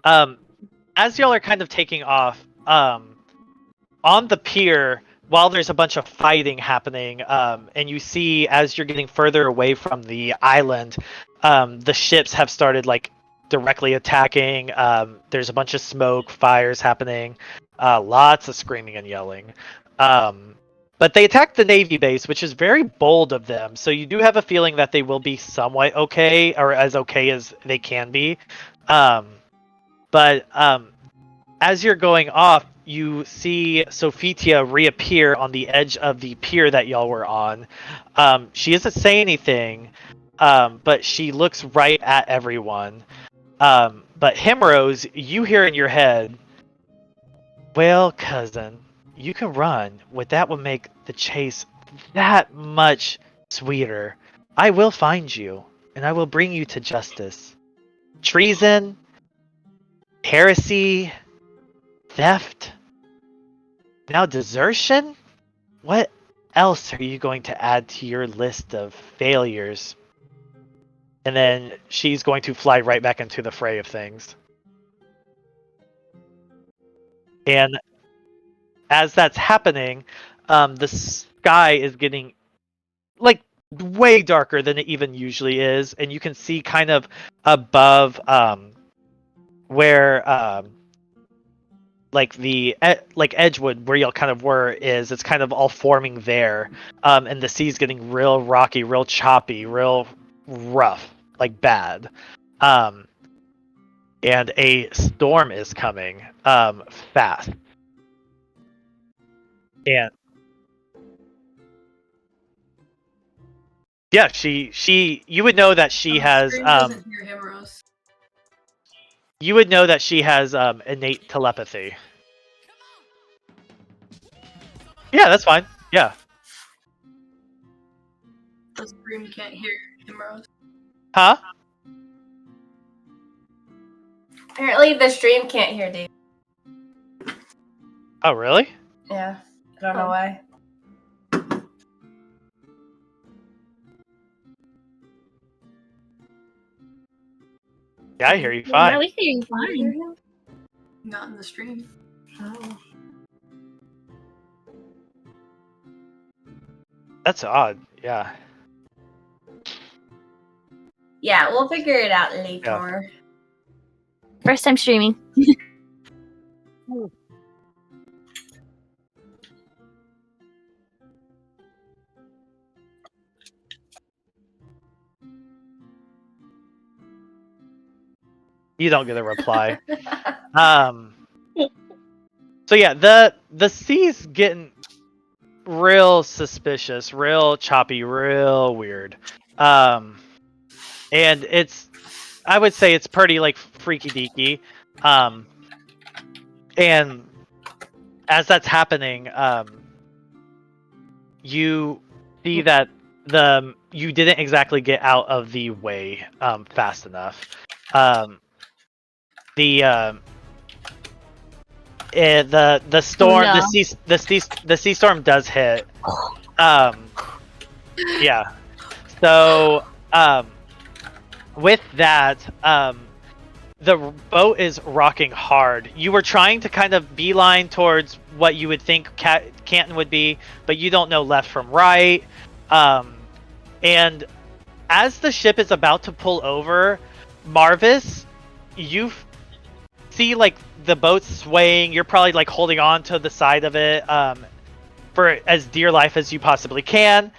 As y'all are kind of taking off, on the pier, while there's a bunch of fighting happening, and you see as you're getting further away from the island, the ships have started like directly attacking. There's a bunch of smoke, fires happening, lots of screaming and yelling. But they attacked the Navy base, which is very bold of them. So you do have a feeling that they will be somewhat okay, or as okay as they can be. But as you're going off, you see Sophitia reappear on the edge of the pier that y'all were on. She doesn't say anything, but she looks right at everyone. But Himeros, you hear in your head, "Well, cousin, you can run. That would make the chase that much sweeter. I will find you, and I will bring you to justice. Treason, heresy, theft, now desertion? What else are you going to add to your list of failures?" And then she's going to fly right back into the fray of things. And as that's happening, the sky is getting like way darker than it even usually is, and you can see kind of above where like Edgewood, where y'all kind of were, is it's kind of all forming there, and the sea's getting real rocky, real choppy, real rough, like bad, and a storm is coming fast. And yeah, you would know that she has doesn't hear Himeros. you would know that she has innate telepathy. Yeah, that's fine. Yeah. The stream can't hear Himeros. Huh? Apparently, the stream can't hear Dave. Oh, really? Yeah, I don't know why. Yeah, I hear you Yeah, fine. we hear you fine. Not in the stream. Oh. That's odd. Yeah. Yeah, we'll figure it out later. First time streaming. You don't get a reply. So yeah, the sea's getting real suspicious, real choppy, real weird. And I would say it's pretty like freaky deaky. And as that's happening, you see that you didn't exactly get out of the way fast enough. The storm, no. the sea storm does hit. Yeah. So with that, the boat is rocking hard. You were trying to kind of beeline towards what you would think Canton would be, but you don't know left from right. And as the ship is about to pull over, Marvas, you see like the boat swaying. You're probably like holding on to the side of it for as dear life as you possibly can.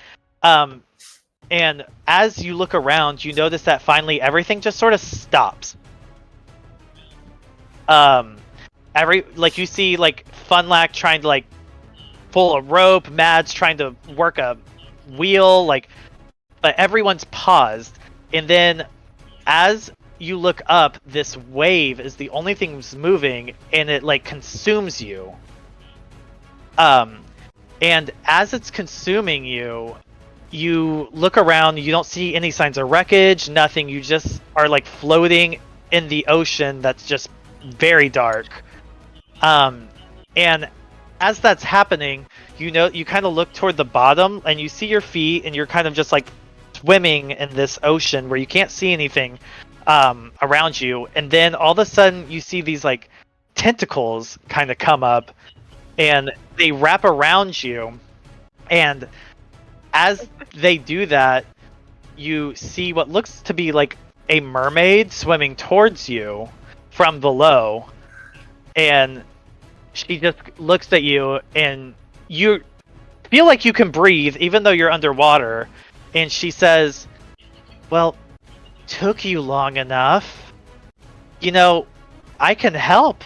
And as you look around, you notice that finally everything just sort of stops. You see like Funlack trying to like pull a rope, Mads trying to work a wheel, but everyone's paused. And then as you look up, this wave is the only thing that's moving, and it like consumes you. And as it's consuming you, you look around, you don't see any signs of wreckage, nothing. You just are like floating in the ocean that's just very dark. And as that's happening, you kind of look toward the bottom and you see your feet, and you're kind of just like swimming in this ocean where you can't see anything around you. And then all of a sudden you see these like tentacles kind of come up and they wrap around you. And as they do that, you see what looks to be like a mermaid swimming towards you from below. And she just looks at you, and you feel like you can breathe even though you're underwater. And she says, "Well, took you long enough. You know, I can help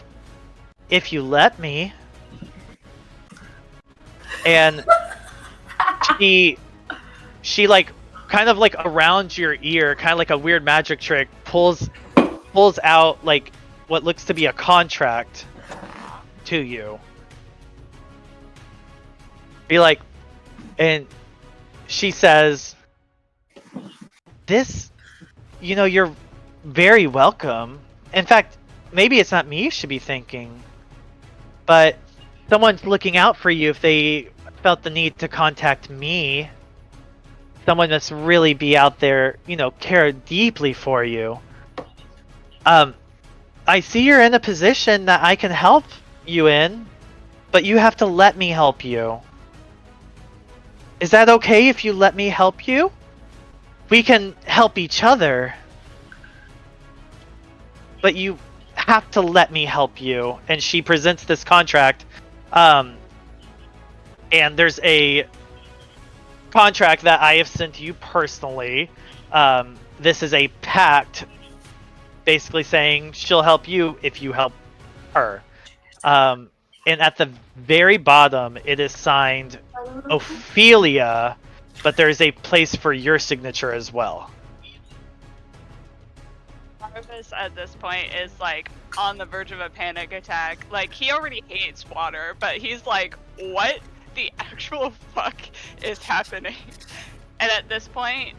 if you let me." And she like kind of like around your ear, kind of like a weird magic trick, pulls out like what looks to be a contract to you. And she says, "This, you're very welcome. In fact, maybe it's not me you should be thanking, but someone's looking out for you if they felt the need to contact me. Someone must really be out there, care deeply for you. I see you're in a position that I can help you in, but you have to let me help you. Is that okay if you let me help you? We can help each other, but you have to let me help you." And she presents this contract. And there's a contract that I have sent to you personally. This is a pact, basically saying she'll help you if you help her. And at the very bottom, it is signed Ophelia, but there's a place for your signature as well. Marvas at this point is like on the verge of a panic attack. Like, he already hates water, but he's like, what the actual fuck is happening? And at this point,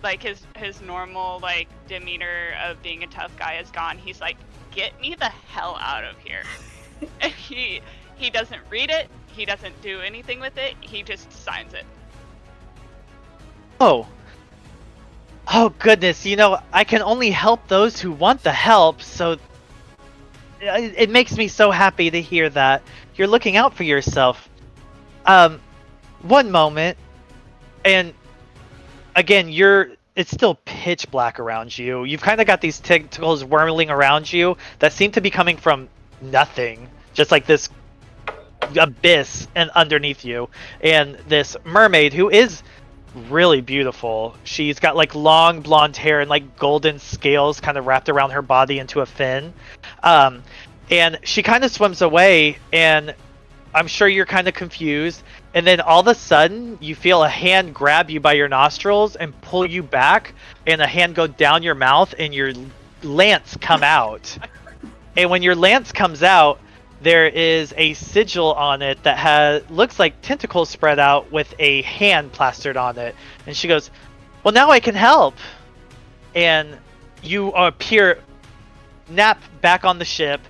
like his normal like demeanor of being a tough guy is gone. He's like, get me the hell out of here. And he doesn't read it, he doesn't do anything with it, he just signs it. Oh goodness, I can only help those who want the help, so it makes me so happy to hear that you're looking out for yourself. One moment. And again, it's still pitch black around you. You've kind of got these tentacles whirling around you that seem to be coming from nothing, just like this abyss and underneath you. And this mermaid, who is really beautiful, she's got like long blonde hair and like golden scales kind of wrapped around her body into a fin. And she kind of swims away, and I'm sure you're kind of confused. And then all of a sudden, you feel a hand grab you by your nostrils and pull you back, and a hand go down your mouth, and your lance come out. And when your lance comes out, there is a sigil on it that looks like tentacles spread out with a hand plastered on it. And she goes, "Well, now I can help." And you appear, nap back on the ship,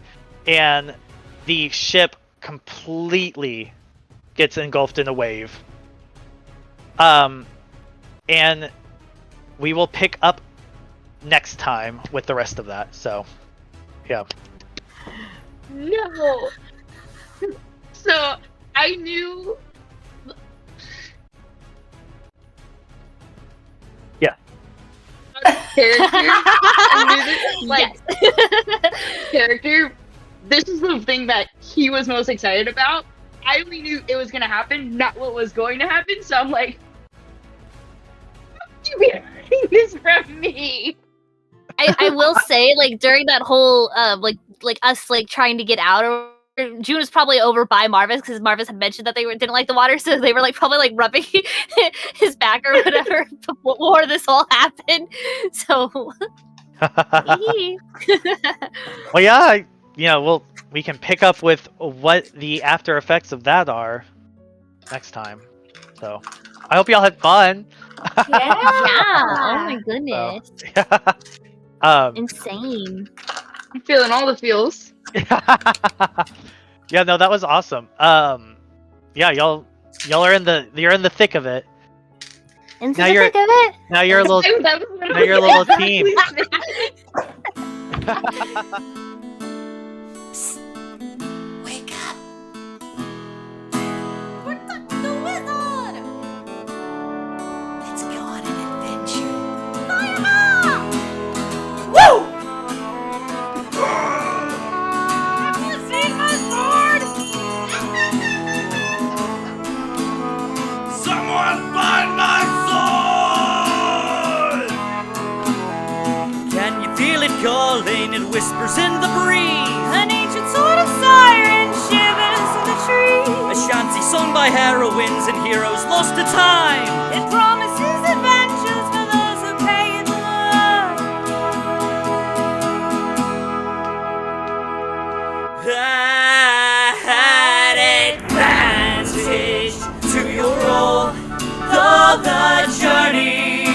and the ship completely gets engulfed in a wave. And we will pick up next time with the rest of that. So, yeah. No. So I knew. Yeah. Character. I knew this, like character. This is the thing that he was most excited about. I only knew it was gonna happen, not what was going to happen. So I'm like, you be hiding this from me. I will say, like, during that whole like us like trying to get out, or June was probably over by Marvas because Marvas had mentioned that they didn't like the water, so they were like probably like rubbing his back or whatever before this all happened. So Well, yeah, we can pick up with what the after effects of that are next time. So I hope y'all had fun. Yeah. oh my goodness, insane. I'm feeling all the feels. Yeah, no, that was awesome. Yeah, y'all are in the thick of it. Into Now the you're- thick of it. Now you're a little That was one of now you're a little team. Wake up! Protect the wizard! Let's go on an adventure. Woo! Have you seen my sword? Someone find my sword! Can you feel it calling? It whispers in the breeze. An ancient sword of siren shivers in the trees. A shanty sung by heroines and heroes lost to time. It promises adventures for those who pay it love. At advantage to your role, though the journey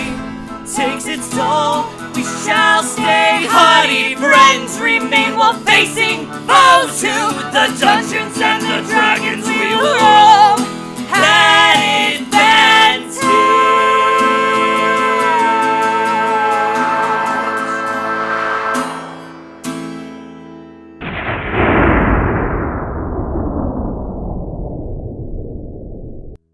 takes its toll, we shall stay hardy. Friends remain while facing foes to the dungeons and the dragons we will roam. At